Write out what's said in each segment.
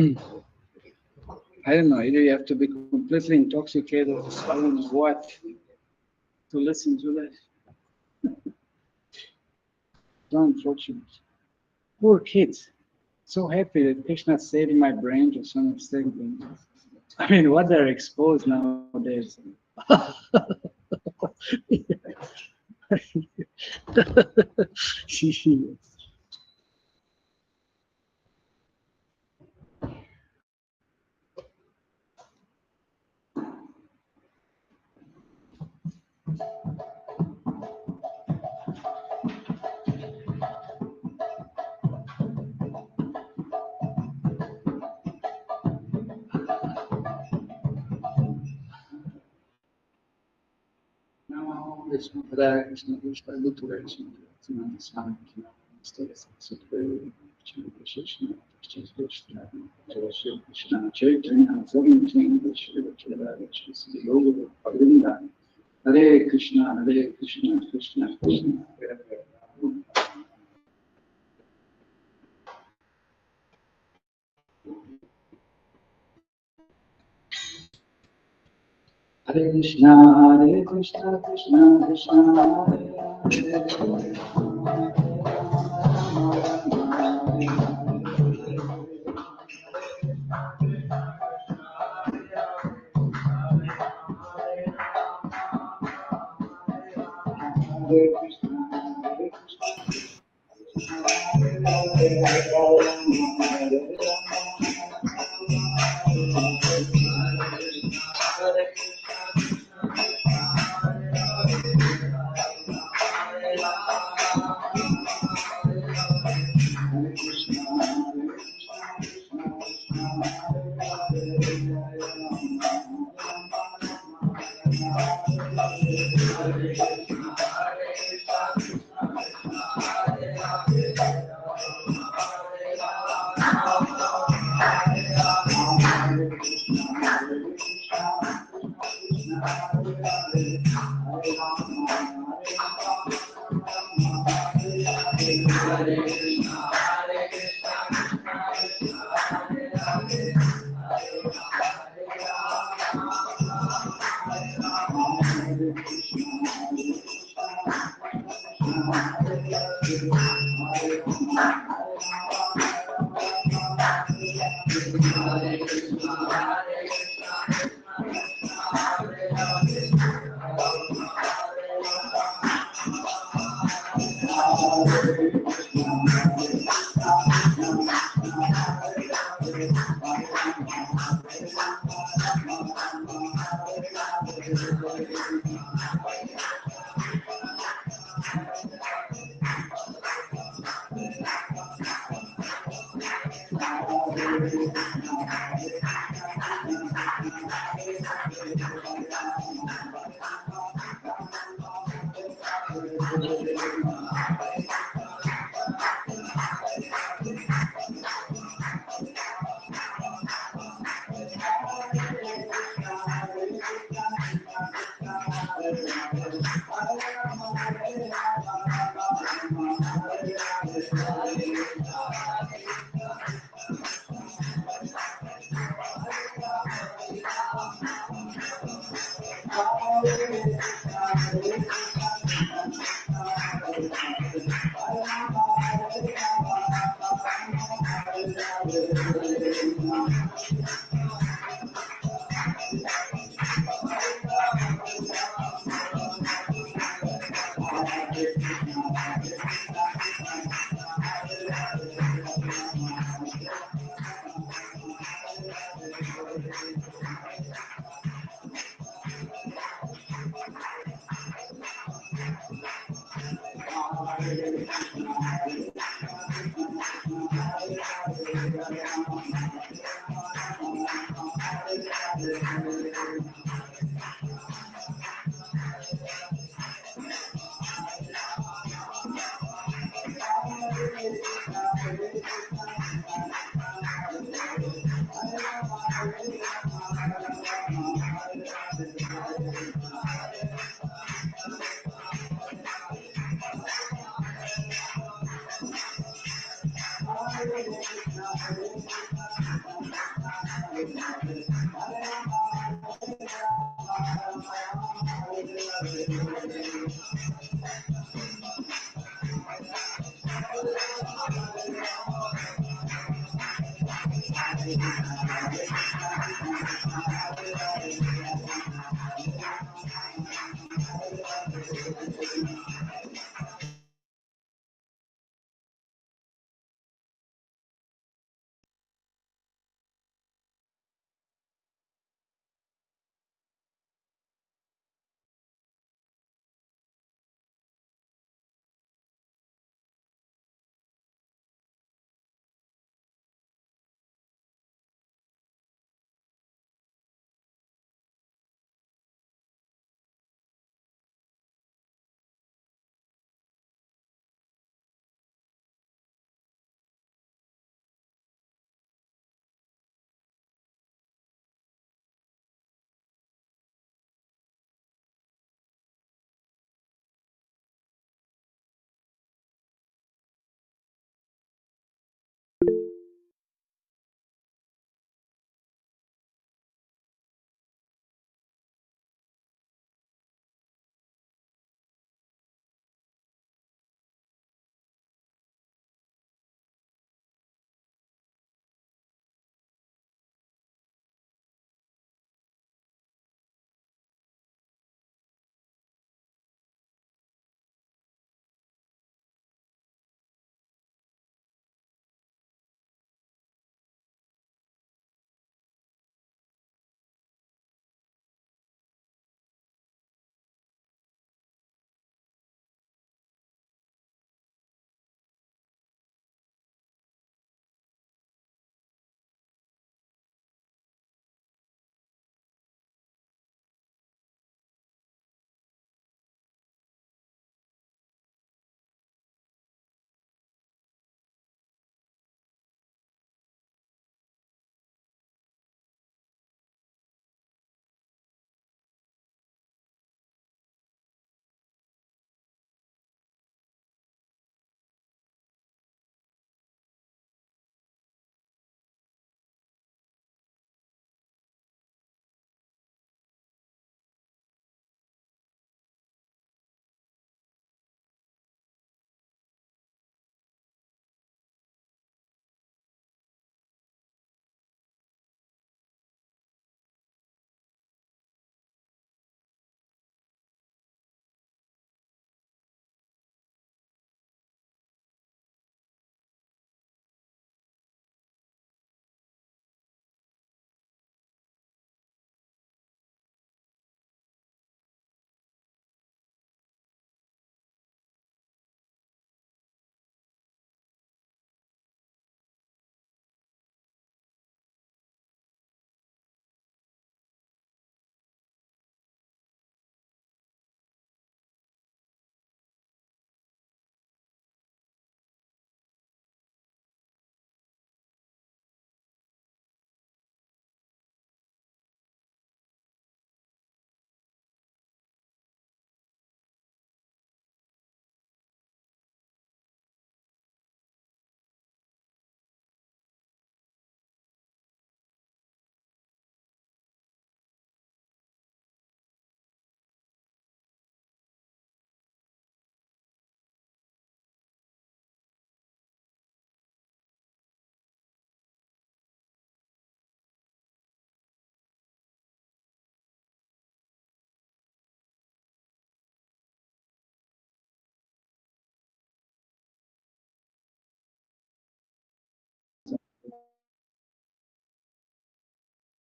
I don't know, either you have to be completely intoxicated or I don't know what to listen to that. So unfortunate. Poor kids. So happy that Krishna saved my brain to some extent. I mean, what they're exposed nowadays. Hare Krishna, Krishna, Adbhuta Hari, Shankha, Krishna, Chaitanya, Govindas, Yoga, Hare Krishna, Krishna, Krishna, Hare Krishna, Krishna, Krishna, Hare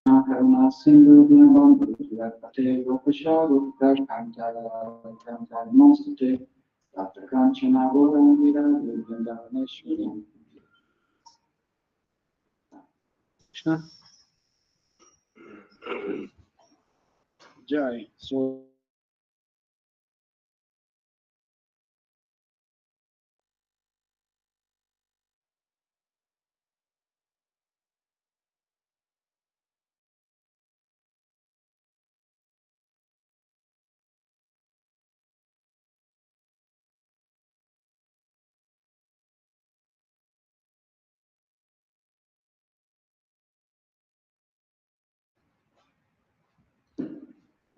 Karma Sindhu Dinabam Pate Gopasha Gupta Kantara Namaste Dr. Kanchana Govinda Vrindavaneshwari Krishna Jai. So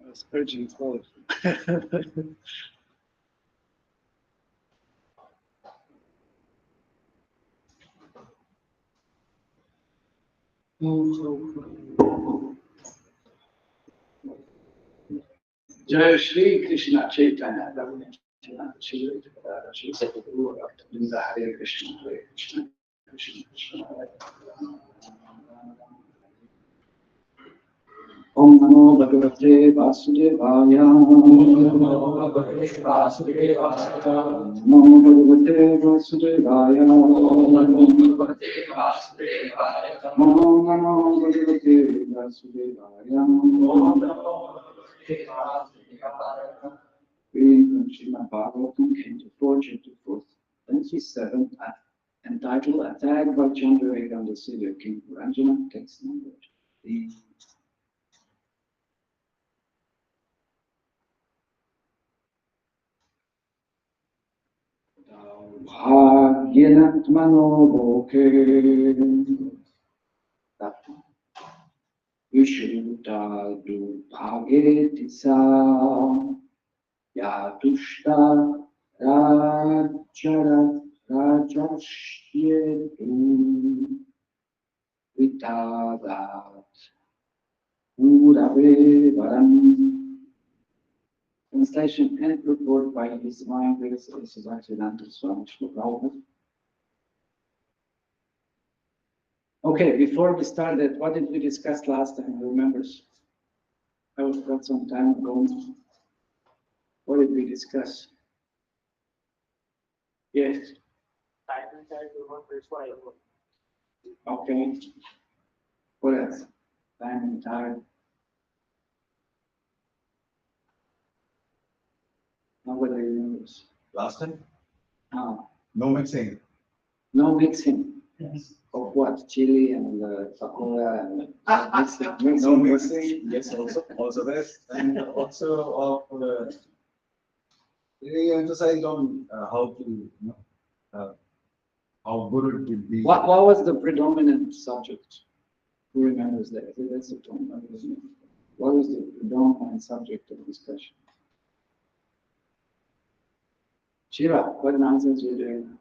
was urgent call. Jai Shri Krishna Chaitanya Shri Adbhuta Hari Krishna Krishna Krishna Krishna Om Namo Bhagavate Vasudevaya Namo Bhagavate Vasudevaya Namo Bhagavate Vasudevaya Reading from Srimad Bhagavatam, Canto 4, Chapter 4, 27, entitled Attack by Chandravega on the City of King Ranjana, text number 3. Bhagyanatmano loke Vishuddha Dubhagetisa Yadushta Rajashyetu Vitadat Urave Varam. Translation and report by His Divine Grace Bhaktivedanta Swami Srila Prabhupada. Okay, before we started, what did we discuss last time? Who remembers? I was quite some time ago. What did we discuss? Yes. Okay. What else? Time and tide. Nobody remembers. Last time? Ah. No mixing. No mixing. Yes. Of what? Chili and pakora and mixing. No mixing. Yes, also this, and also of really emphasized on how to, how good it would be. What was the predominant subject? Who remembers that? That's the term. What was the predominant subject of discussion? Shiva, what nonsense you're doing?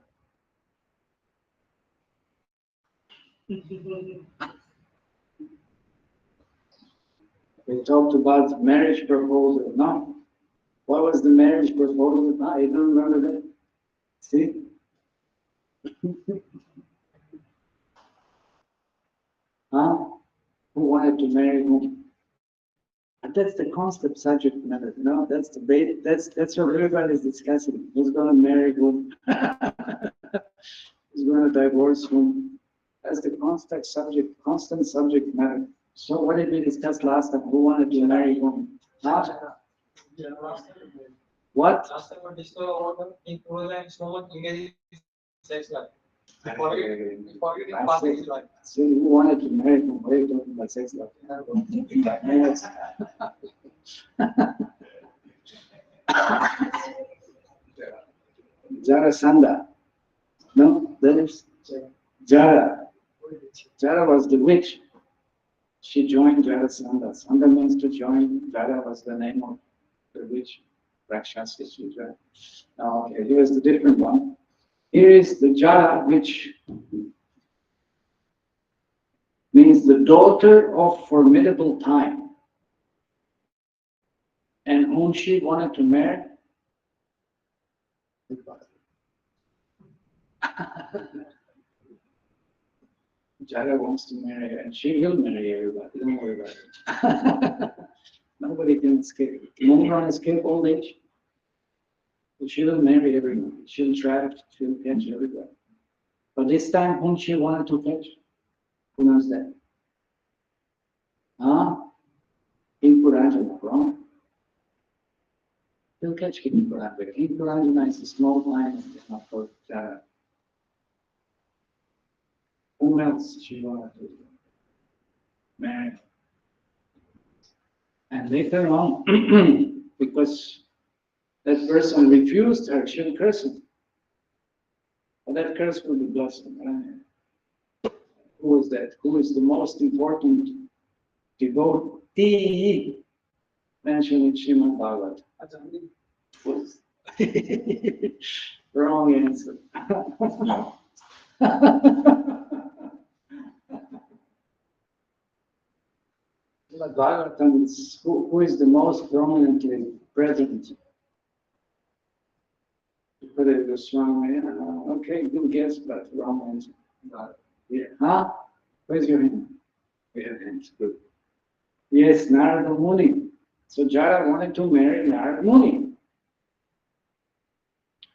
We talked about marriage proposal. No. What was the marriage proposal? No, I don't remember that. See? Huh? Who wanted to marry whom? And that's the constant subject matter. No, that's the debate. That's what everybody's discussing. Who's going to marry whom? Who's going to divorce whom? That's the constant subject matter. So what did we discuss last time? Who wanted to marry whom? Huh? What? Last time we discussed about the equal and so much engaged sex life. I said, who wanted to marry whom? What are you talking about sex life? Jarasandha. No, that is Jara. Jara was the witch. She joined Jarasandha. Sandha means to join. Jara was the name of the witch. Rakshasa. Okay, here's the different one. Here is the Jara, which means the daughter of formidable time, and whom she wanted to marry. Jara wants to marry her, and she will marry everybody. Don't worry about it. Nobody can escape. Can anyone escape old age? But she will marry everyone. She'll try to catch everybody. But this time, whom she wanted to catch? Who knows that? Huh? King Puranjana, wrong? He'll catch King Puranjana. King Puranjana is a small line for Jara. Whom else she wanted to marry? And later on, because that person refused her, she'll curse him. But that curse will be blossomed. Right? Who is that? Who is the most important devotee mentioned in Srimad Bhagavatam. Wrong answer. Srimad Bhagavatam is who is the most prominently present. You put it this wrong way. Okay, good guess, but wrong answer. Yeah. Huh? Where's your hand? We have hands. Good. Yes, Narada Muni. So Jara wanted to marry Narada Muni.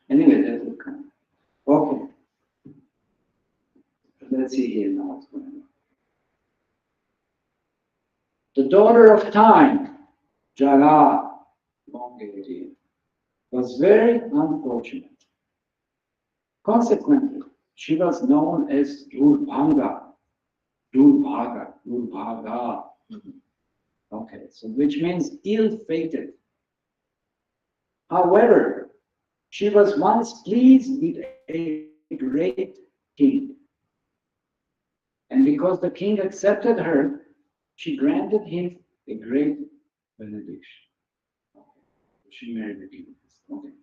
Anyway, that will come. Okay. Let's see here now what's going on. The daughter of time, Jara, was very unfortunate. Consequently, she was known as Durbhanga. Durbhaga. Okay, so which means ill-fated. However, she was once pleased with a great king. And because the king accepted her, she granted him a great benediction. Okay. She married the king. Okay.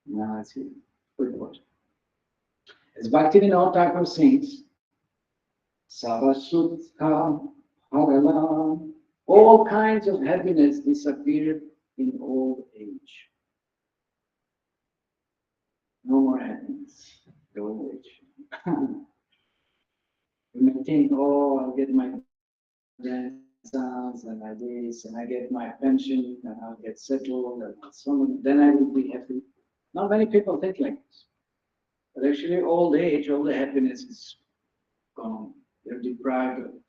Now let's see. As Bhaktivinoda Thakur sings, Sarasutta Hagalam, all kinds of happiness disappear in old age. No more happiness, the old age. You may think, oh, I'll get my grandsons and I this, and I get my pension, and I'll get settled, and then I will be happy. Not many people think like this. But actually, old age, all the happiness is gone. They're deprived of it.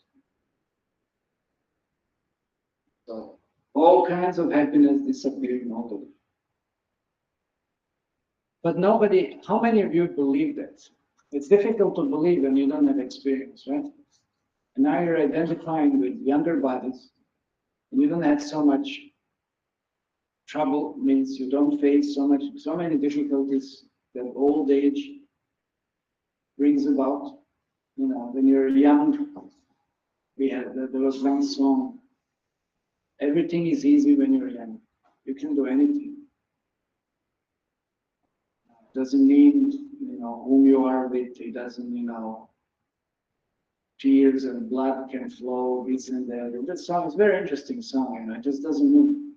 So, all kinds of happiness disappear in old age. But nobody, how many of you believe that? It's difficult to believe when you don't have experience, right? And now you're identifying with younger bodies, and you don't have so much trouble, means you don't face so many difficulties that old age brings about. You know, when you're young, there was one song, everything is easy when you're young. You can do anything. Doesn't mean, whom you are with, it doesn't, tears and blood can flow, this and that. That song is a very interesting song, it just doesn't mean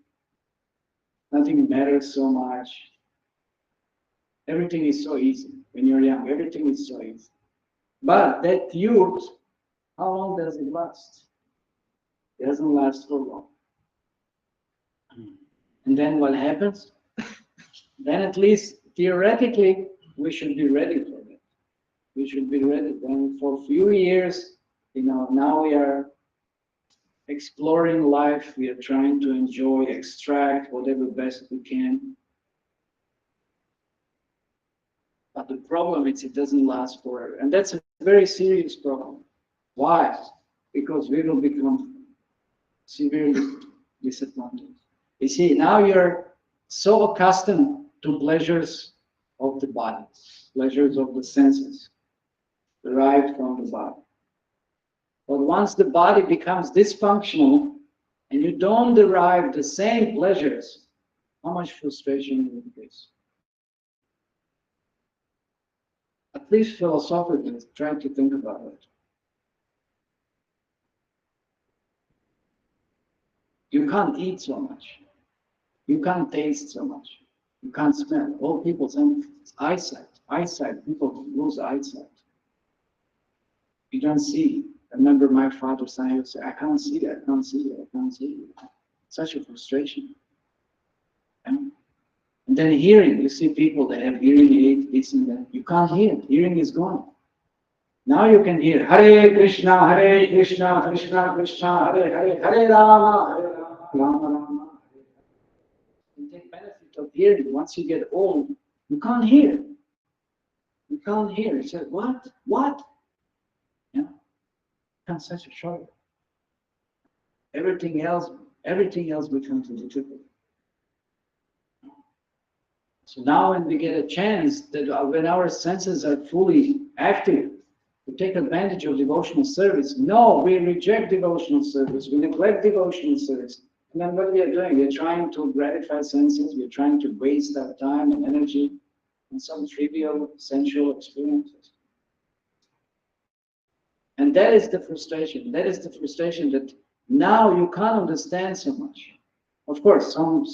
nothing matters so much. Everything is so easy. When you're young, everything is so easy. But that youth, how long does it last? It doesn't last for long. And then what happens? Then at least theoretically, we should be ready for that. We should be ready. Then for a few years, now we are exploring life. We are trying to enjoy, extract whatever best we can. But the problem is it doesn't last forever. And that's a very serious problem. Why? Because we will become severely disappointed. You see, now you're so accustomed to pleasures of the body, pleasures of the senses, derived from the body. But once the body becomes dysfunctional and you don't derive the same pleasures, how much frustration will you face? At least philosophically, try to think about it. You can't eat so much. You can't taste so much. You can't smell. All people say eyesight. People lose eyesight. You don't see. I remember my father saying, he would say, I can't see that, I can't see that, I can't see that. Such a frustration. And then hearing, you see people that have hearing aid, this and that. You can't hear. Hearing is gone. Now you can hear Hare Krishna, Krishna Krishna, Hare Hare Rama, Rama Rama. You take benefit of hearing. Once you get old, you can't hear. You can't hear. You say, what? Yeah. Becomes such a trouble. Everything else becomes a difficult. So now when we get a chance, that when our senses are fully active, to take advantage of devotional service. No, we reject devotional service. We neglect devotional service. And then what we are doing, we're trying to gratify senses, we're trying to waste our time and energy on some trivial sensual experiences. And that is the frustration. That is the frustration that now you can't understand so much. Of course, some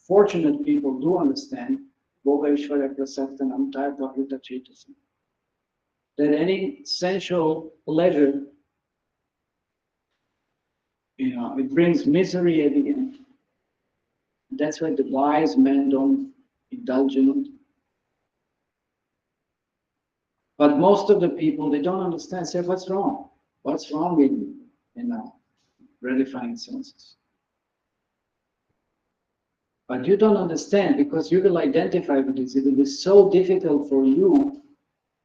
fortunate people do understand Bhogeshwara Prasaktanam Tayapahita Chetasam. That any sensual pleasure, it brings misery at the end. That's why the wise men don't indulge in it. But most of the people, they don't understand. Say, what's wrong? What's wrong in gratifying senses? But you don't understand because you will identify with this. It will be so difficult for you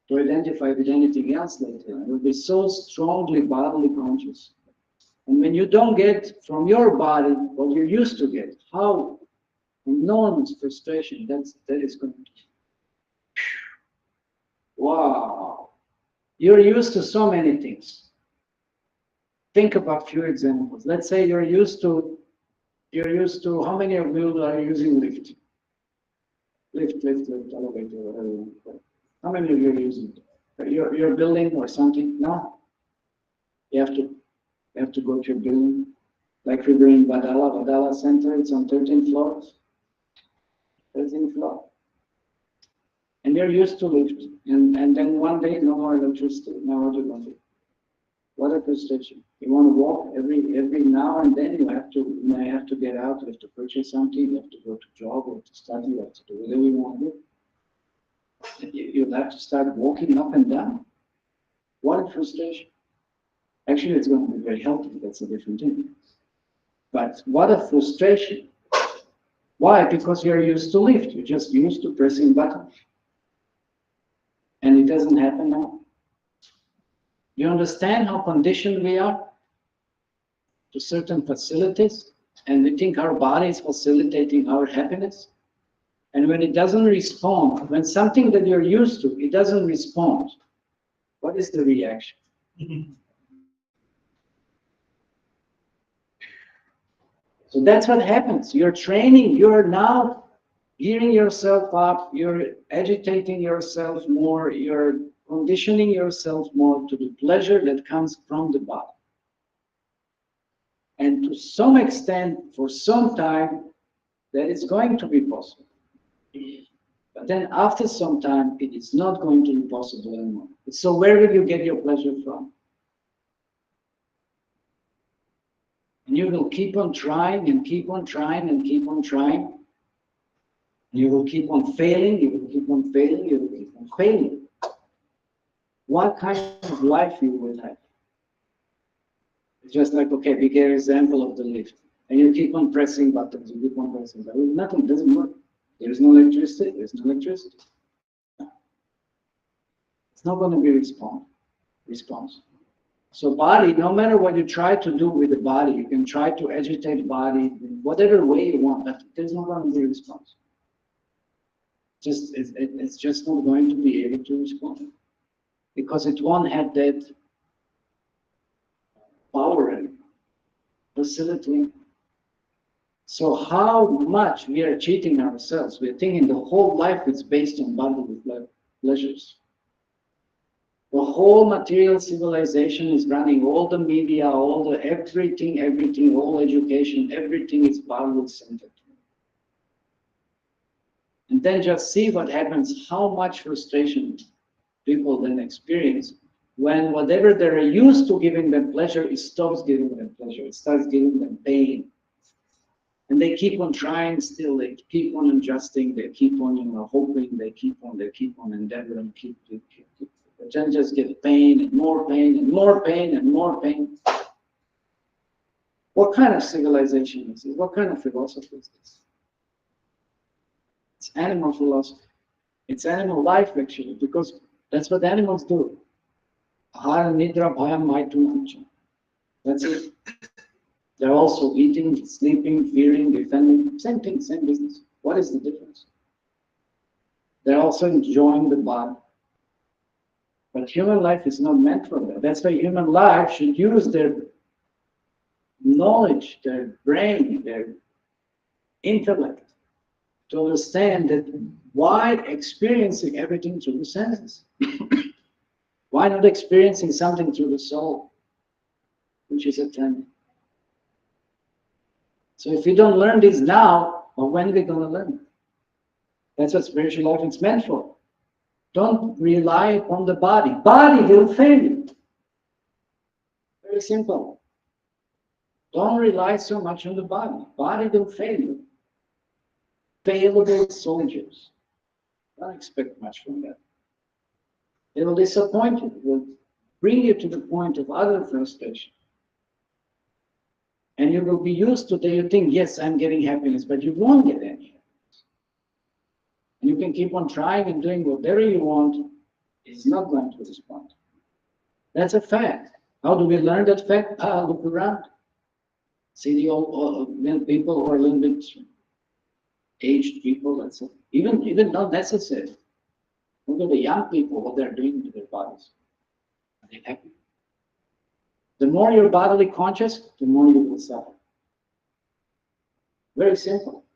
to identify with anything else later. It will be so strongly bodily conscious. And when you don't get from your body what you used to get, how enormous frustration that is going to be. Wow. You're used to so many things. Think about a few examples. Let's say you're used to, how many of you are using lift? Lift, elevator, whatever you want to call it. How many of you are using it? You're building or something? No. You have to go to your building. Like we were in Vadala Center, it's on 13 floors. 13th floor. And you're used to lift. And then one day, no more electricity. Now what do you want to do? What a frustration. You want to walk every now and then, you have to get out, you have to purchase something, you have to go to job or to study, you have to do whatever you want to do. You'll have to start walking up and down. What a frustration. Actually, it's going to be very healthy. That's a different thing. But what a frustration. Why? Because you're used to lift. You're just used to pressing buttons. And it doesn't happen now. You understand how conditioned we are to certain facilities? And we think our body is facilitating our happiness? And when it doesn't respond, when something that you're used to, it doesn't respond, what is the reaction? So that's what happens. You're training, you're now gearing yourself up, you're agitating yourself more, you're conditioning yourself more to the pleasure that comes from the body. And to some extent, for some time, that is going to be possible. But then after some time, it is not going to be possible anymore. So where will you get your pleasure from? And you will keep on trying and keep on trying and keep on trying. You will keep on failing, you will keep on failing, you will keep on failing. What kind of life you will have? It's just like, okay, big example of the lift. And you keep on pressing buttons, you keep on pressing buttons. Nothing doesn't work. There is no electricity, there's no electricity. It's not going to be response. So body, no matter what you try to do with the body, you can try to agitate the body in whatever way you want, but there's not going to be response. It's just not going to be able to respond because it won't have that power and facility. So how much we are cheating ourselves? We're thinking the whole life is based on bodily pleasures. The whole material civilization is running, all the media, everything, all education, everything is bodily centered. And then just see what happens, how much frustration people then experience when whatever they're used to giving them pleasure, it stops giving them pleasure, it starts giving them pain. And they keep on trying still, they keep on adjusting, they keep on hoping, they keep on endeavoring, but then just get pain and more pain and more pain and more pain. What kind of civilization is this? What kind of philosophy is this? It's animal philosophy. It's animal life actually, because that's what animals do. Ahara, nidra, bhayam, maitunam. That's it. They're also eating, sleeping, fearing, defending. Same thing, same business. What is the difference? They're also enjoying the body. But human life is not meant for that. That's why human life should use their knowledge, their brain, their intellect to understand that why experiencing everything through the senses? Why not experiencing something through the soul, which is eternal? So if we don't learn this now, or when are we going to learn it? That's what spiritual life is meant for. Don't rely upon the body. Body will fail you. Very simple. Don't rely so much on the body. Body will fail you. Failable soldiers. Don't expect much from that. It will disappoint you. It will bring you to the point of utter frustration. And you will be used to that. You think, yes, I'm getting happiness, but you won't get any happiness. And you can keep on trying and doing whatever you want. It's not going to respond. That's a fact. How do we learn that fact? Look around. See the old people who are a little bit aged people. That's it. Even not necessary. Look at the young people, what they're doing to their bodies. Are they happy? The more you're bodily conscious, the more you will suffer. Very simple.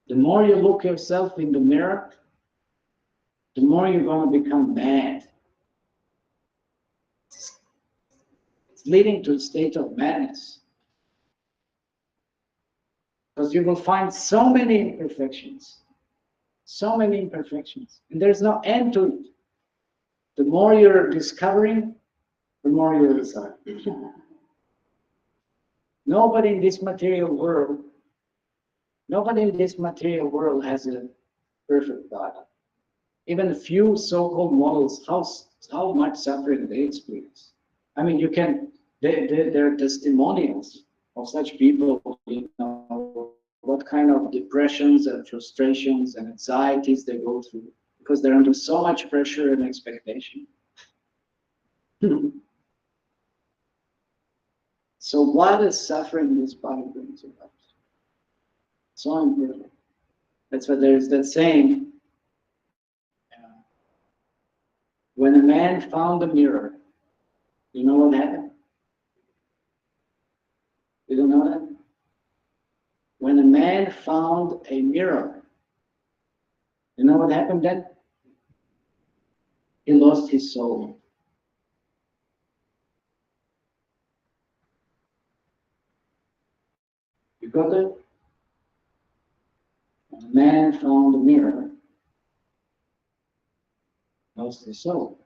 The more you look yourself in the mirror, the more you're going to become mad. It's leading to a state of madness. Because you will find so many imperfections. So many imperfections. And there's no end to it. The more you're discovering, the more you're suffering. Nobody in this material world has a perfect body. Even a few so-called models, how much suffering they experience. I mean, they're testimonials of such people, what kind of depressions and frustrations and anxieties they go through, because they're under so much pressure and expectation. So what is suffering this body brings about? So important. That's why there is that saying, when a man found a mirror, you know what happened? You don't know that? When a man found a mirror, you know what happened then? He lost his soul. You got it? When a man found a mirror, lost his soul.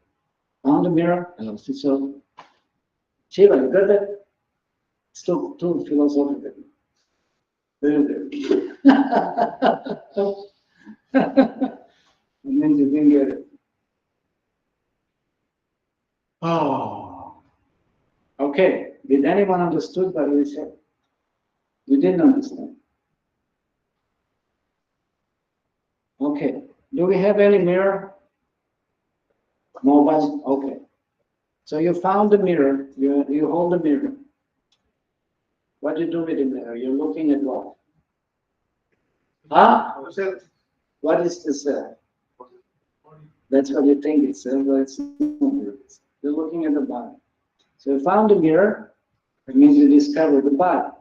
Found a mirror and lost his soul. Shiva, you got that? It's too philosophical. Very good. And then you didn't get it. Oh. Okay. Did anyone understood what we said? You didn't understand. Okay. Do we have any mirror? Mobile? Okay. So you found the mirror. You hold the mirror. What do you do with the mirror? You're looking at what? Huh? What is the self? That's what you think it's self, but it's not. You're looking at the body. So you found the mirror. It means you discovered the body.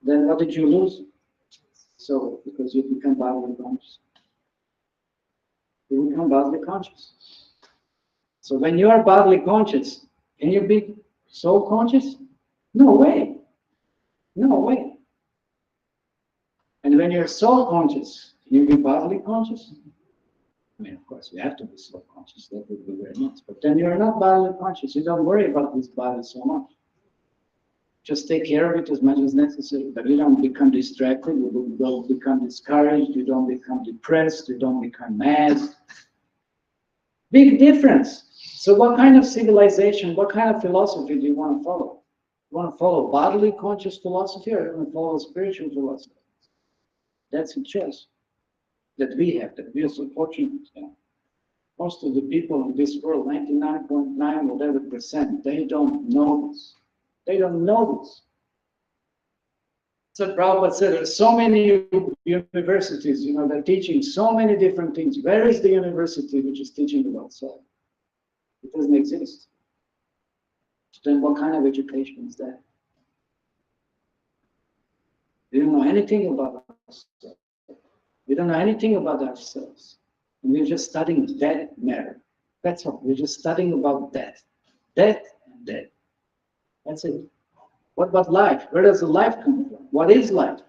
Then what did you lose? So, because you become bodily conscious. You become bodily conscious. So when you are bodily conscious, can you be soul conscious? No way. No way. And when you're soul conscious, can you be bodily conscious? I mean, of course, you have to be soul conscious. That would be very nice. But then you're not bodily conscious. You don't worry about this body so much. Just take care of it as much as necessary. But you don't become distracted. You don't become discouraged. You don't become depressed. You don't become mad. Big difference. So what kind of civilization, what kind of philosophy do you want to follow? You want to follow bodily conscious philosophy, or you want to follow spiritual philosophy? That's a choice that we have, that we are so fortunate. Most of the people in this world, 99.9 whatever percent, they don't know this. They don't know this. So Prabhupada said, there's so many universities, they're teaching so many different things. Where is the university which is teaching about self? It doesn't exist. So then what kind of education is that? don't know anything about ourselves. We don't know anything about ourselves. And we're just studying dead matter. That's all. We're just studying about death. Death and death. That's it. What about life? Where does the life come from? What is life?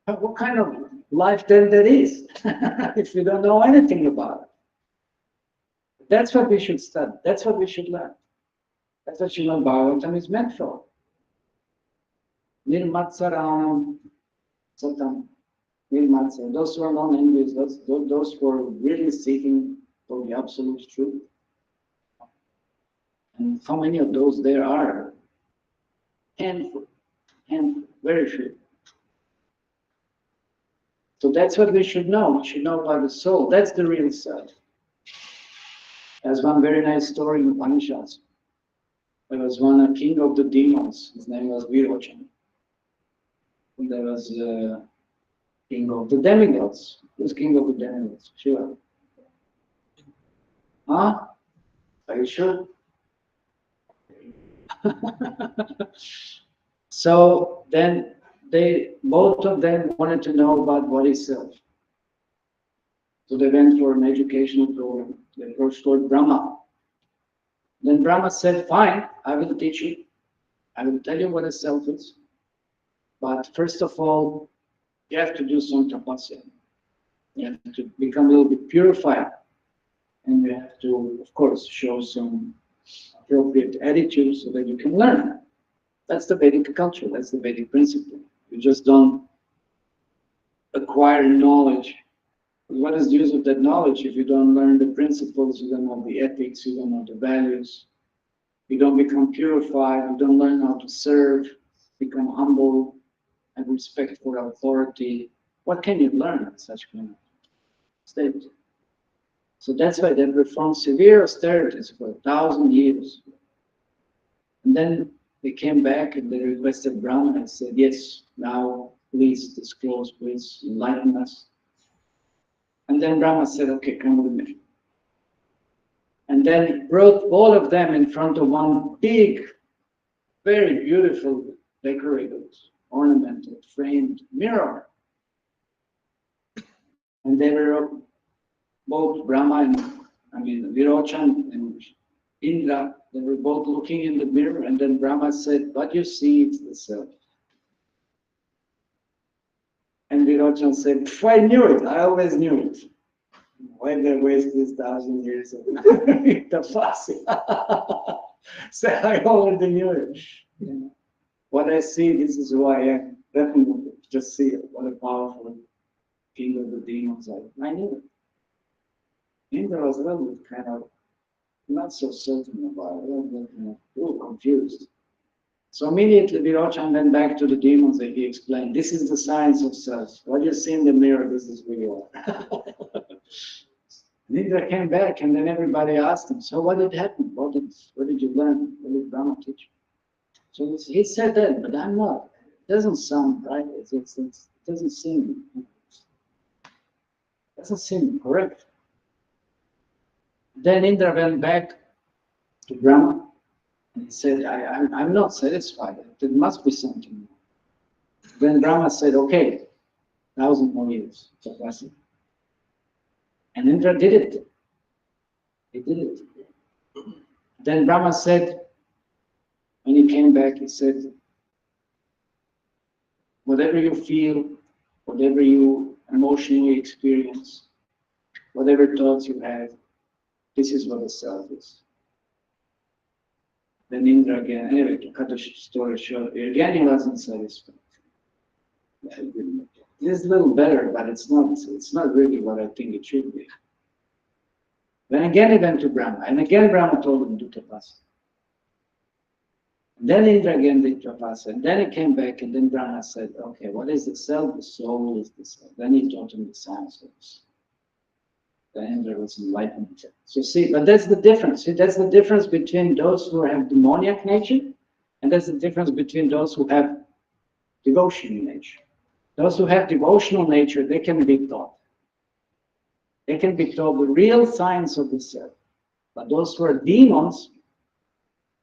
What kind of life then that is? If we don't know anything about it. That's what we should study. That's what we should learn. That's what Srimad Bhagavatam is meant for. Nirmatsaram Satam. Nirmatsara. Those who are non-envious, those who are really seeking for the absolute truth. And how many of those there are? Handful. Very few. So that's what we should know. We should know about the soul. That's the real self. There's one very nice story in Upanishads. There was one king of the demons. His name was Virochan. And there was king of the demigods. Who's king of the demigods? Shiva. Huh? Are you sure? So then both of them wanted to know about what is self. So they went for an educational program. They approached toward Brahma. Then Brahma said, fine, I will teach you. I will tell you what a self is. But first of all, you have to do some tapasya. You have to become a little bit purified. And you have to, of course, show some appropriate attitude so that you can learn. That's the Vedic culture. That's the Vedic principle. You just don't acquire knowledge. What is the use of that knowledge if you don't learn the principles, you don't know the ethics, you don't know the values, you don't become purified, you don't learn how to serve, become humble, have respect for authority? What can you learn at such kind of state? So that's why they performed severe austerities for 1,000 years. And then they came back and they requested Brahma and said, yes, now please disclose, please enlighten us. And then Brahma said, okay, come with me. And then he brought all of them in front of one big, very beautiful, decorated, ornamented, framed mirror. And they were both Brahma and Virochan and Indra, they were both looking in the mirror, and then Brahma said, what you see is the self. And Virochan said, I knew it, I always knew it. Why did they waste these 1,000 years of tapasya? So I already knew it. You know, what I see, this is who I am. Definitely, just see it. What a powerful king of the demons. I knew it. Indra was a little bit kind of not so certain about it, a little confused. So immediately Virochan went back to the demons and he explained, this is the science of self. What you see in the mirror, this is who you are. Indra came back and then everybody asked him, so what did happen? What did you learn? What did Brahma teach you? So he said that, but I'm not. It doesn't sound right. It doesn't seem correct. Then Indra went back to Brahma and he said, I'm not satisfied. There must be something more. Then Brahma said, okay, 1,000 more years. And Indra did it. He did it. Then Brahma said, when he came back, he said, whatever you feel, whatever you emotionally experience, whatever thoughts you have, this is what the self is. Then Indra again, anyway, to cut the story short, again he wasn't satisfied. It's a little better, but it's not really what I think it should be. Then again he went to Brahma, and again Brahma told him to do tapasya. And then Indra again did tapasya, and then he came back, and then Brahma said, okay, what is the self? The soul is the self. Then he taught him the science of the soul. Then Indra was enlightened. So see, but that's the difference. See, that's the difference between those who have demoniac nature, and that's the difference between those who have devotional nature. Those who have devotional nature, they can be taught. They can be taught the real science of the self. But those who are demons,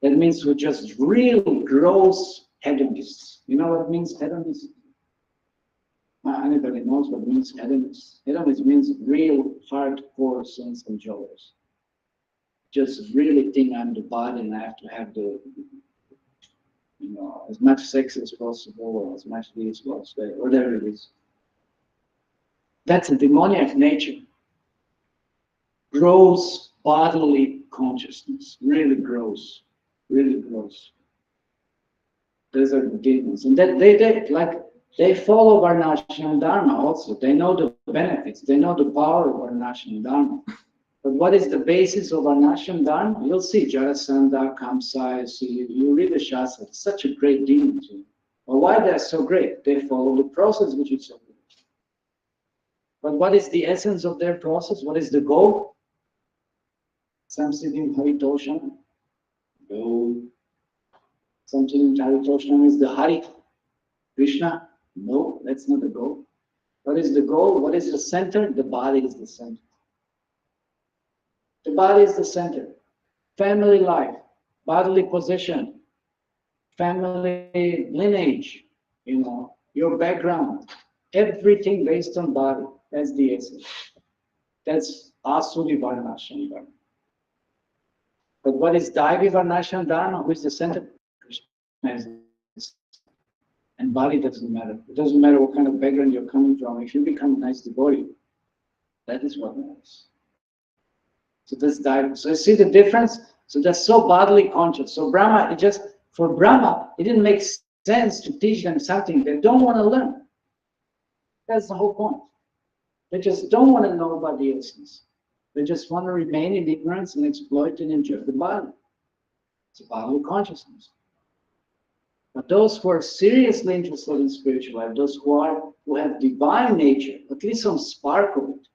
that means who just real gross hedonists. You know what means hedonist? Anybody knows what means hedonist? Hedonist means real hardcore sense enjoyers. Just really think I'm the body and I have to have the, as much sex as possible or as much this as possible, whatever it is. That's a demoniac nature. Gross bodily consciousness, really gross, really gross. Those are the demons, and that they follow Varnashram Dharma also. They know the benefits, they know the power of Varnashram Dharma. But what is the basis of Varnashram Dharma? You'll see Jarasandha, Kamsa, you read the Shastra, it's such a great demon. Well, why they're so great? They follow the process which is so great. But what is the essence of their process? What is the goal? Samsiddhim Haritoshanam. No. Samsiddhim Haritoshanam is the Hari. Krishna? No, that's not the goal. What is the goal? What is the center? The body is the center. The body is the center. Family life, bodily position, family lineage, your background, everything based on body. That's the essence. That's Asuri Varnashram Dharma. But what is Daivi Varnashram Dharma? Who is the center? Krishna is the center. And body doesn't matter. It doesn't matter what kind of background you're coming from. If you become a nice devotee, that is what matters. So that's Daivi. So you see the difference? So they're so bodily conscious. So Brahma, for Brahma, it didn't make sense to teach them something they don't want to learn. That's the whole point. They just don't want to know about the essence. They just want to remain in ignorance and exploit and enjoy the body. It's a bodily consciousness. But those who are seriously interested in spiritual life, those who have divine nature, at least some spark of it,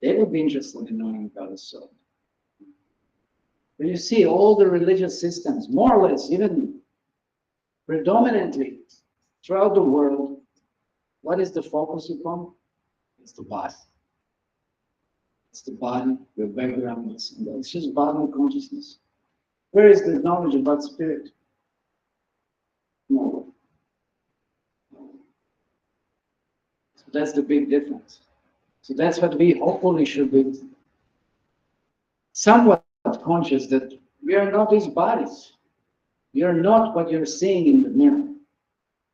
they will be interested in knowing about the soul. But you see, all the religious systems, more or less, even predominantly throughout the world, what is the focus upon? It's the body. It's the body, the background, it's just bodily consciousness. Where is the knowledge about spirit? No. So that's the big difference. So that's what we hopefully should be somewhat conscious that we are not these bodies. We are not what you're seeing in the mirror.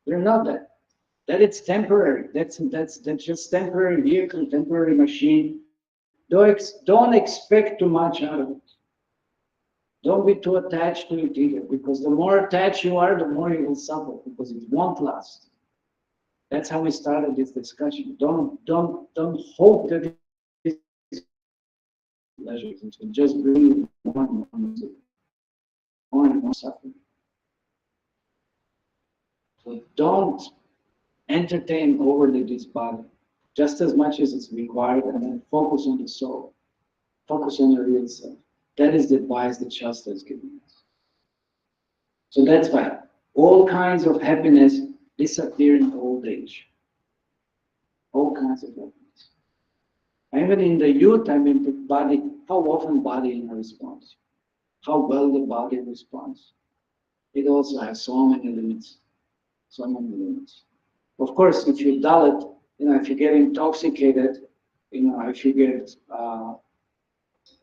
We're not that. That it's temporary. That's just temporary vehicle, temporary machine. Don't expect too much out of it. Don't be too attached to it either, because the more attached you are, the more you will suffer, because it won't last. That's how we started this discussion. Don't hope that it's pleasures. It will just bring you more and more suffering. So don't entertain overly this body, just as much as it's required, and then focus on the soul. Focus on the real self. That is the advice that Shastra is giving us. So that's why all kinds of happiness disappear in old age. All kinds of happiness. Even in the youth, the body, how often body responds? How well the body responds? It also has so many limits. So many limits. Of course, if you dull it, if you get intoxicated, if you get,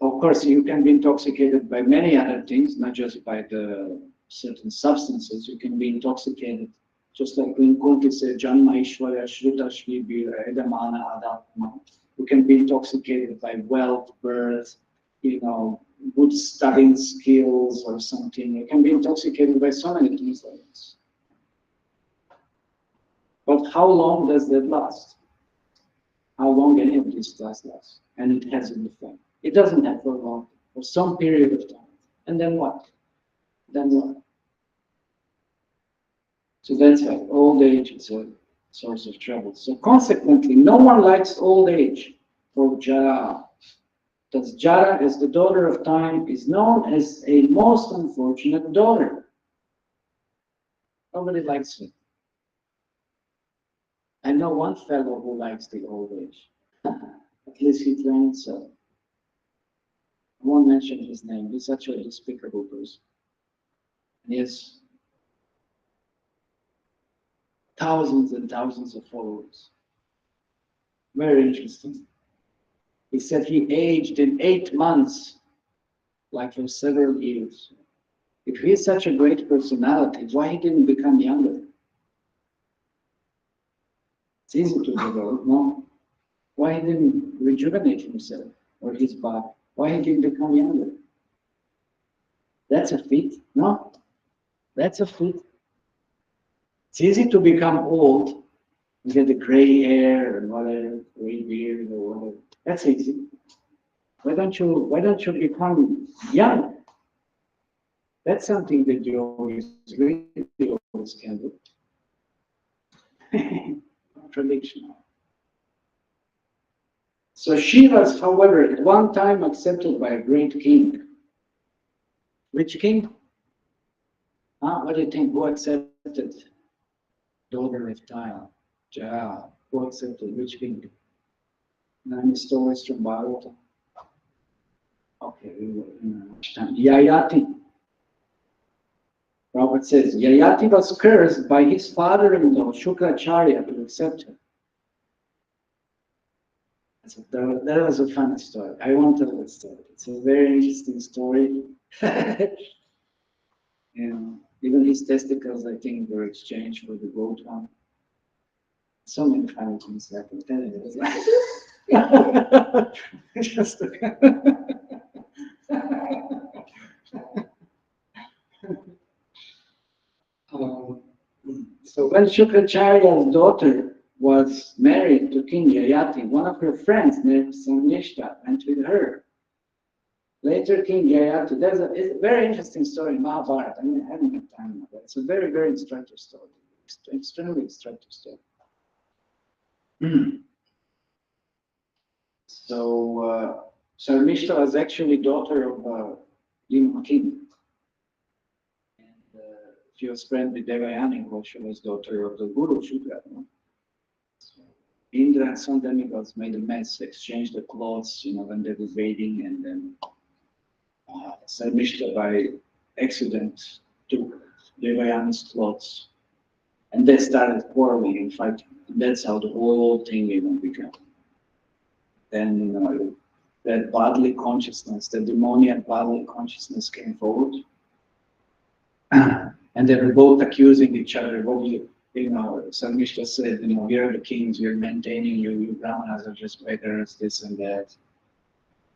of course, you can be intoxicated by many other things, not just by the certain substances. You can be intoxicated, just like when Kunti said, Janma Ishwarya Shruta Shvibhira Edamana Adatma. You can be intoxicated by wealth, birth, good studying skills or something. You can be intoxicated by so many things like this. But how long does that last? How long any of this does last? And it has an effect. It doesn't have for long, for some period of time. And then what? Then what? So that's why old age is a source of trouble. So consequently, no one likes old age for Jara. Because Jara, as the daughter of time, is known as a most unfortunate daughter. Nobody likes it. I know one fellow who likes the old age. At least he claims so. I won't mention his name. He's such a despicable person. Yes. thousands and thousands of followers. Very interesting. He said he aged in 8 months, like for several years. If he's such a great personality, why he didn't become younger? It's easy to develop, no? Why he didn't rejuvenate himself or his body? Why he didn't become younger? That's a feat, no? That's a feat. It's easy to become old, and get the gray hair and whatever, gray beard or whatever. That's easy. Why don't you become young? That's something that yogis really always can do. Contradiction. So she was, however, at one time accepted by a great king. Which king? What do you think? Who accepted? Daughter of time. Ja. Who accepted? Which king? Nine stories from Bhagavata. Okay, we will understand. Yayati. Prabhupada says, Yayati was cursed by his father-in-law, Shukracharya, to accept her. That was a funny story. I won't tell that story. It's a very interesting story. And even his testicles, I think, were exchanged for the goat one. So many funny things happened. Just so when Shukracharya's daughter was married to King Yayati, one of her friends named Samnishta went with her. Later, King Yayati, it's a very interesting story in Mahabharata. I mean, I haven't had time for that. It's a very, very instructive story. Extremely instructive story. So, Sarmishta was actually daughter of a demon king. And she was friend with Devayani, who she was daughter of the Guru Shukra. No? So, Indra and some demigods made a mess, exchanged the clothes, when they were bathing, and then Sarmishta by accident took Devayani's clothes. And they started quarreling and fighting. And that's how the whole thing began. Then that bodily consciousness, the demoniac bodily consciousness came forward. And they were both accusing each other. Sarmishta said, we are the kings, we are maintaining you, you Brahmanas are just beggars, this and that.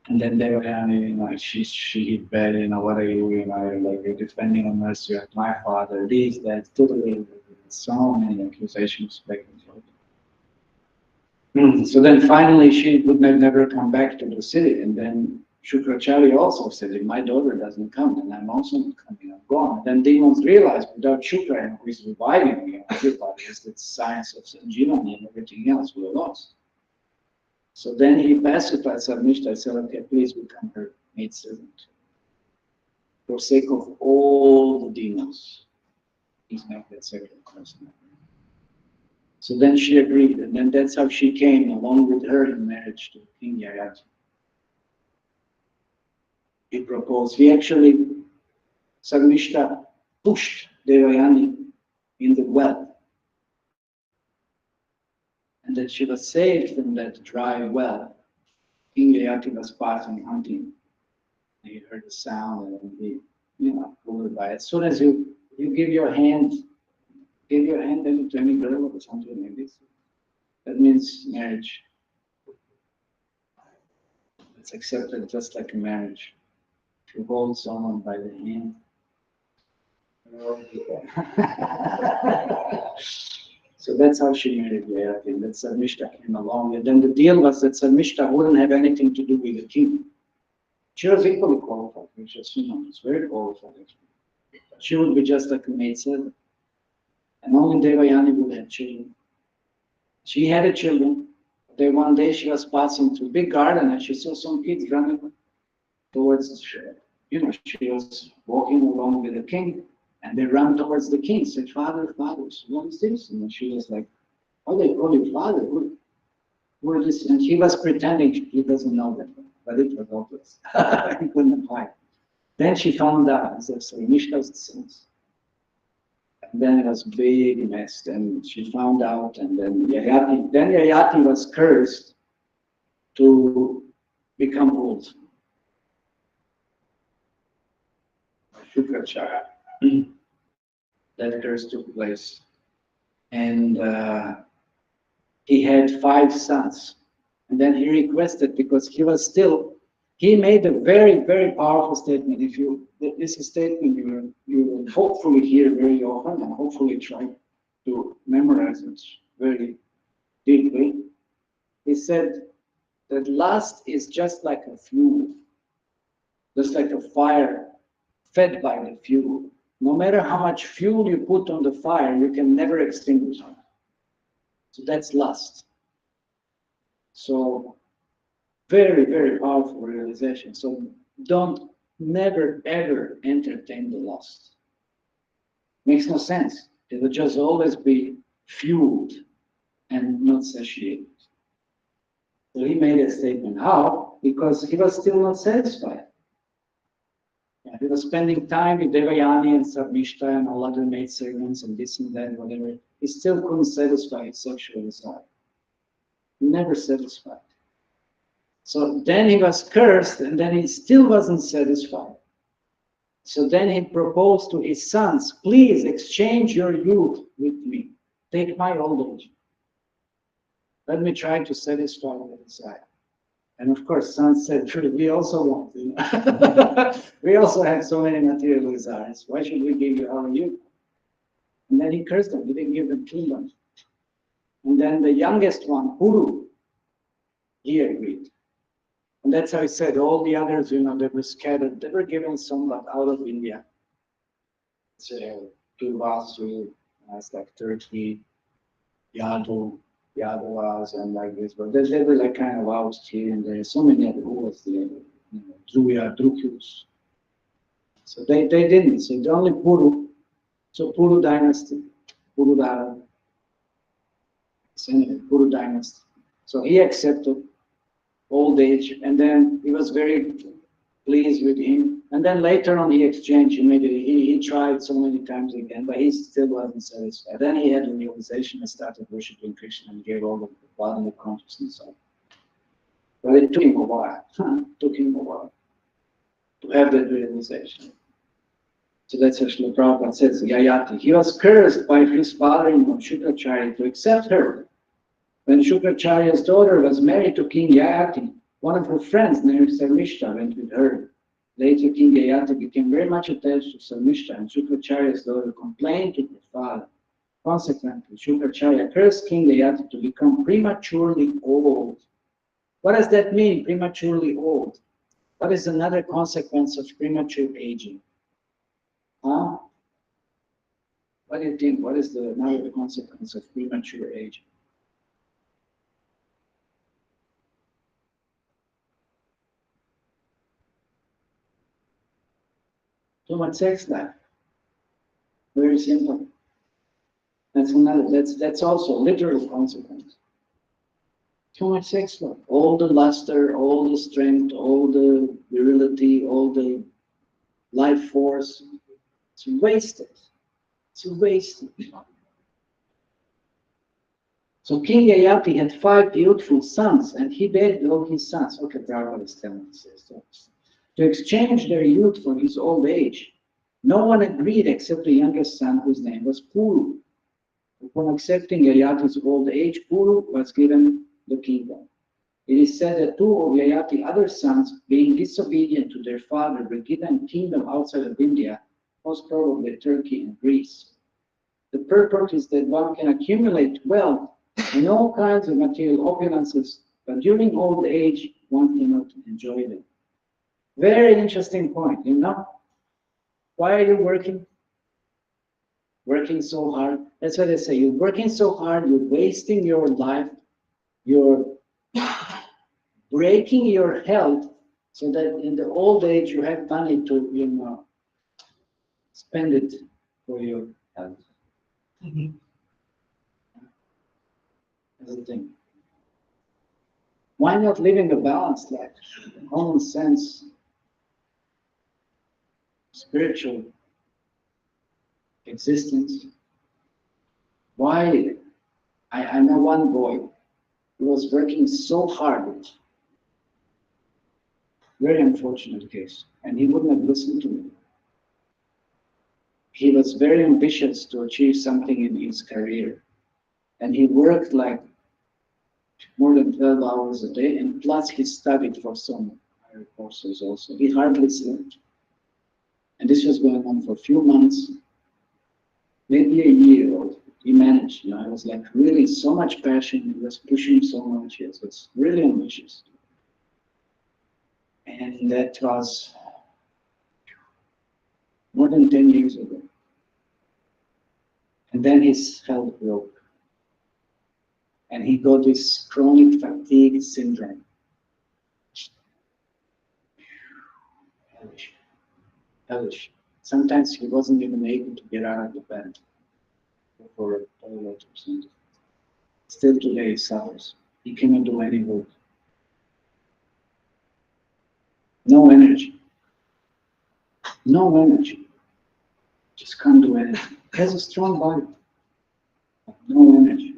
And then Devayani, she hit bad, what are you, you're defending a mercy of my father, this, that, totally, so many accusations back and forth. So then finally she would never come back to the city, and then Shukracharya also said, if my daughter doesn't come, then I'm also not coming, I'm gone. Then demons realized without Shukra, who is reviving me, everybody has the science of Sanjivani and everything else, we're lost. So then he pacified Sarmishta and said, okay, please become her maidservant. For sake of all the demons, please make that second person. So then she agreed, and then that's how she came along with her in marriage to King Yayati. He proposed, Sarmishta pushed Devayani in the well. And that she was saved from that dry well. King Yayati was passing hunting. And he heard the sound and he, pulled by. As soon as you give your hand to any girl or something like this, that means marriage. It's accepted just like a marriage. If you hold someone by the hand. So that's how she married Yayati. That Sarmishta came along. And then the deal was that Sarmishta wouldn't have anything to do with the king. She was equally qualified, which is, it's very qualified. She would be just like a maidservant. And only Devayani would have children. She had children. Then one day she was passing through a big garden and she saw some kids running towards the she was walking along with the king and they ran towards the king, said, Father, what is this? And she was like, oh, they call you father? Who is this? And he was pretending he doesn't know that, but it was obvious. He couldn't hide. Then she found out, and said, so Mishka's the sons. And then it was big mess. And she found out, and then Yayati was cursed to become old. Shukracharya. That curse took place. And he had 5 sons. And then he requested, because he made a very, very powerful statement. This is a statement you will hopefully hear very often and hopefully try to memorize it very deeply. He said that lust is just like a fuel, just like a fire fed by the fuel. No matter how much fuel you put on the fire, you can never extinguish it. So that's lust. So very, very powerful realization. So don't never ever entertain the lust. Makes no sense. It will just always be fueled and not satiated. So he made a statement. How? Because he was still not satisfied. Yeah, he was spending time with Devayani and Sarmishta and all other maidservants and this and that, whatever. He still couldn't satisfy his sexual desire. Never satisfied. So then he was cursed, and then he still wasn't satisfied. So then he proposed to his sons, please exchange your youth with me. Take my old age. Let me try to satisfy the desire. And of course, sons said, we also want, you know. We also have so many material desires. Why should we give you our youth? And then he cursed them. He didn't give them kingdoms. And then the youngest one, Puru, he agreed. And that's how he said all the others, you know, they were scattered. They were given somewhat out of India. So, to Vasu, it's like Turkey, Yadavas, and like this. But they were like kind of out here, and there are so many other wars there, you know, Drukyus. So they didn't. So the only Puru, so Puru dynasty, Puru Dhara. So anyway, Puru dynasty. So he accepted old age, and then he was very pleased with him. And then later on, he exchanged immediately. He tried so many times again, but he still wasn't satisfied. Then he had a realization and started worshiping Krishna and gave all the bodily consciousness up. But it took him a while. Took him a while to have that realization. So that's what Srila Prabhupada says, Yayati. He was cursed by his father-in-law, Shukracharya, to accept her. When Shukracharya's daughter was married to King Yayati, one of her friends named Sarmishta went with her. Later, King Yayati became very much attached to Sarmishta, and Shukracharya's daughter complained to her father. Consequently, Shukracharya cursed King Yayati to become prematurely old. What does that mean, prematurely old? What is another consequence of premature aging? Huh? What do you think? What is another consequence of premature aging? Too much sex life. Very simple. That's another. That's also a literal consequence. Too much sex life. All the luster, all the strength, all the virility, all the life force. It's wasted. It's wasted. So King Yayati had 5 beautiful sons, and he begged all his sons. Okay, Darko is telling us this. To exchange their youth for his old age. No one agreed except the youngest son, whose name was Puru. Upon accepting Yayati's old age, Puru was given the kingdom. It is said that 2 of Yayati's other sons, being disobedient to their father, were given kingdom outside of India, most probably Turkey and Greece. The purport is that one can accumulate wealth and all kinds of material opulences, but during old age, one cannot enjoy them. Very interesting point, you know? Why are you working? Working so hard. That's what they say. You're working so hard, you're wasting your life, you're breaking your health so that in the old age you have money to, you know, spend it for your health. That's the thing. Why not living a balanced life? Common sense, spiritual existence. Why? I know one boy who was working so hard. Very unfortunate case. And he wouldn't have listened to me. He was very ambitious to achieve something in his career. And he worked like more than 12 hours a day, and plus he studied for some higher courses also. He hardly slept. And this was going on for a few months, maybe a year old. He managed, you know, it was like really so much passion, he was pushing so much, he was really ambitious. And that was more than 10 years ago. And then his health broke. And he got this chronic fatigue syndrome. Hellish. Hellish. Sometimes he wasn't even able to get out of the bed for a toilet or something. Still today he suffers. He cannot do any work. No energy. No energy. Just can't do anything. He has a strong body. No energy.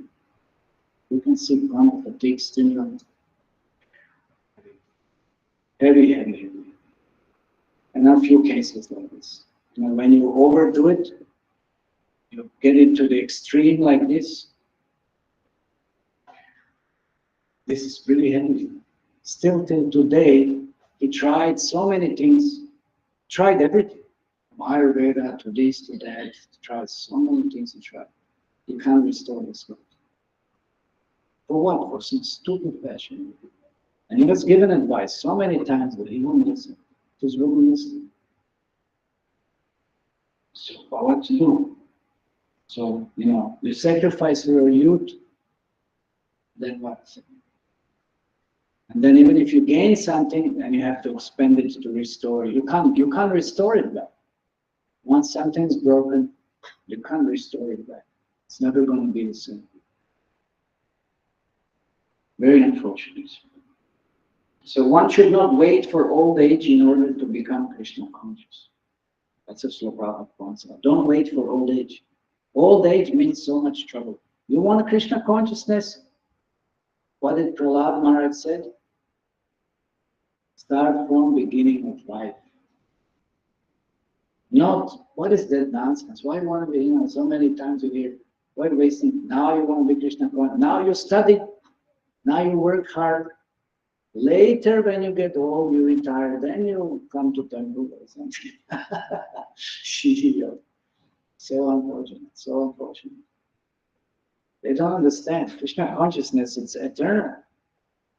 You can see chronic fatigue syndrome. Heavy, heavy, heavy. And a few cases like this. You know, when you overdo it, you get into the extreme like this. This is really heavy. Still till today, he tried so many things, tried everything. From Ayurveda to this to that, he tried so many things he tried. He can't restore his health. For what? For some stupid passion. And he was given advice so many times, but he wouldn't listen. Just wouldn't listen. So what to do? So, you know, you sacrifice your youth, then what? And then even if you gain something, then you have to spend it to restore. You can't restore it back. Once something's broken, you can't restore it back. It's never going to be the same. Very unfortunate. So one should not wait for old age in order to become Krishna conscious. That's a Sloka concept. Don't wait for old age. Old age means so much trouble. You want Krishna consciousness? What did Prahlad Maharaj said? Start from beginning of life. Not, what is that nonsense? Why you want to be, you know, so many times you hear, why wasting, now you want to be Krishna conscious. Now you study, now you work hard. Later, when you get old, you retire, then you come to temple or something. So unfortunate, so unfortunate. They don't understand. Krishna consciousness, it's eternal.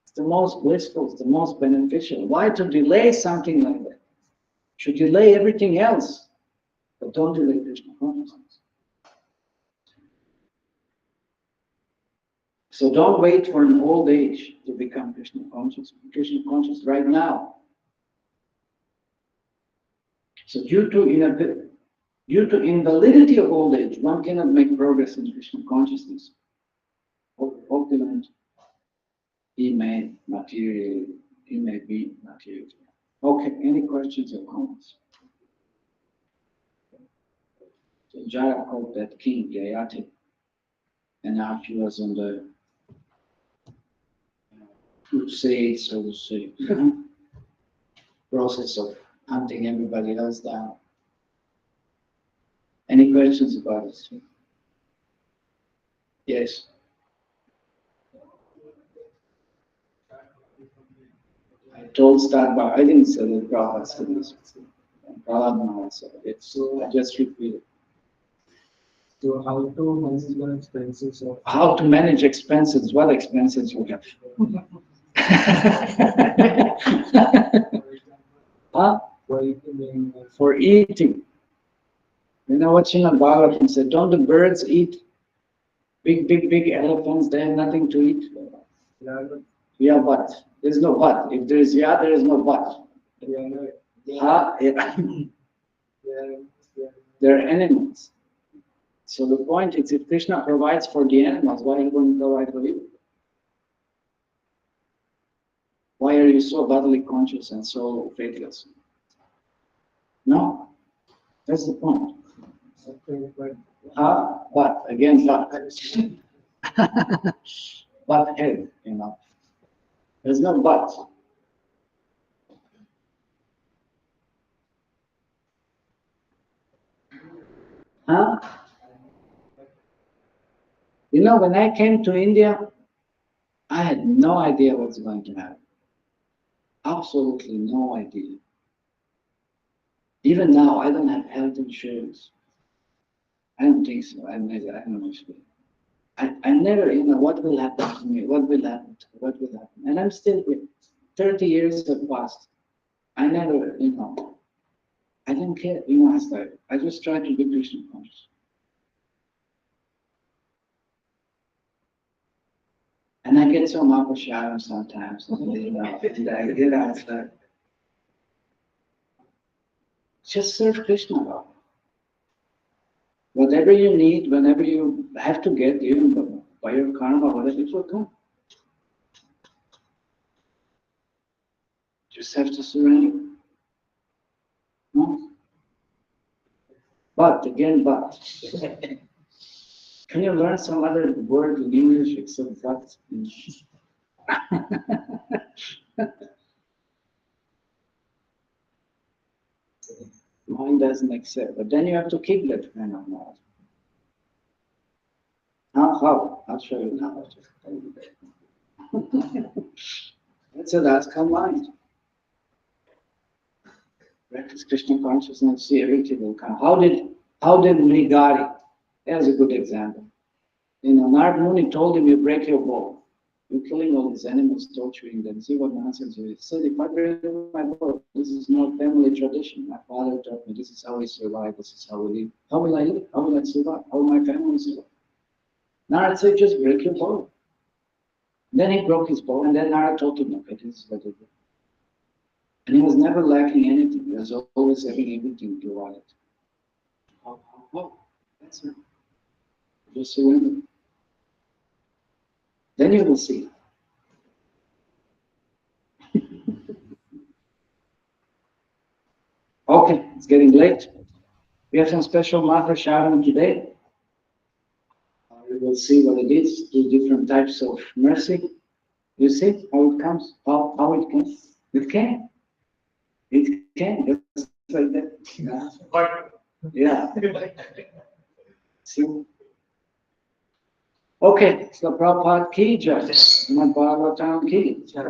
It's the most blissful, it's the most beneficial. Why to delay something like that? Should delay everything else, but don't delay Krishna consciousness. So don't wait for an old age to become Krishna conscious. Krishna conscious right now. So due to invalidity of old age, one cannot make progress in Krishna consciousness. Opulent, he may be material. Okay, any questions or comments? So Jaya called that king, Yayati, and now he was on the crusade, so to say, process of hunting everybody else down. Any questions about it? Yes. I told Starbucks, I didn't say that Prabhupada said this. Prabhupada Maharaj said it, so I just repeat it. So how to manage your expenses? How to manage expenses? What expenses you have? Huh? For eating. You know what Srimad Bhagavatam said? Don't the birds eat? Big elephants, they have nothing to eat. Yeah, but. There's no but. If there is yeah, there is no but. Huh? Yeah. They're animals. So the point is, if Krishna provides for the animals, why are you going to provide for you? Why are you so bodily conscious and so faithless? No, that's the point. But again, but. But head, you know. There's no but. Huh? You know, when I came to India, I had no idea what's going to happen. Absolutely no idea. Even now, I don't have health insurance. I don't think so. I don't know. I never, you know, what will happen to me? What will happen? What will happen? And I'm still here. 30 years have passed. I never, you know, I don't care. You know, I just try to be Krishna conscious. And I get some appreciation sometimes. You know, and I get outside. Just serve Krishna, Lord. Whatever you need, whenever you have to get, even by your karma, whatever it will come. Just have to surrender. No? But, again, but. Can you learn some other word in English except but? Mind doesn't accept, but then you have to keep that kind of knowledge. How? I'll show you now. That's a Raska mind. Practice Krishna consciousness, see everything will come. How did Mrigari? There's a good example. You know, Narad Muni told him, you break your bow. You're killing all these animals, torturing them. See what nonsense you said. If I break my bow, this is not family tradition. My father taught me this is how we survive, this is how we live. How will I live? How will I survive? How will my family survive? Narad said, just break your bow. Then he broke his bow, and then Narad told him, okay, this is what I do. And he was never lacking anything. He was always having everything to run it. Oh, that's it. Just surrender. Then you will see. Okay, it's getting late. We have some special mantra sharing today. We will see what it is, two different types of mercy. You see how it comes, how it can. It can. It can, just like that. Yeah. See? Okay, so Prabhupada ki jai, Srimad Bhagavatam ki jai.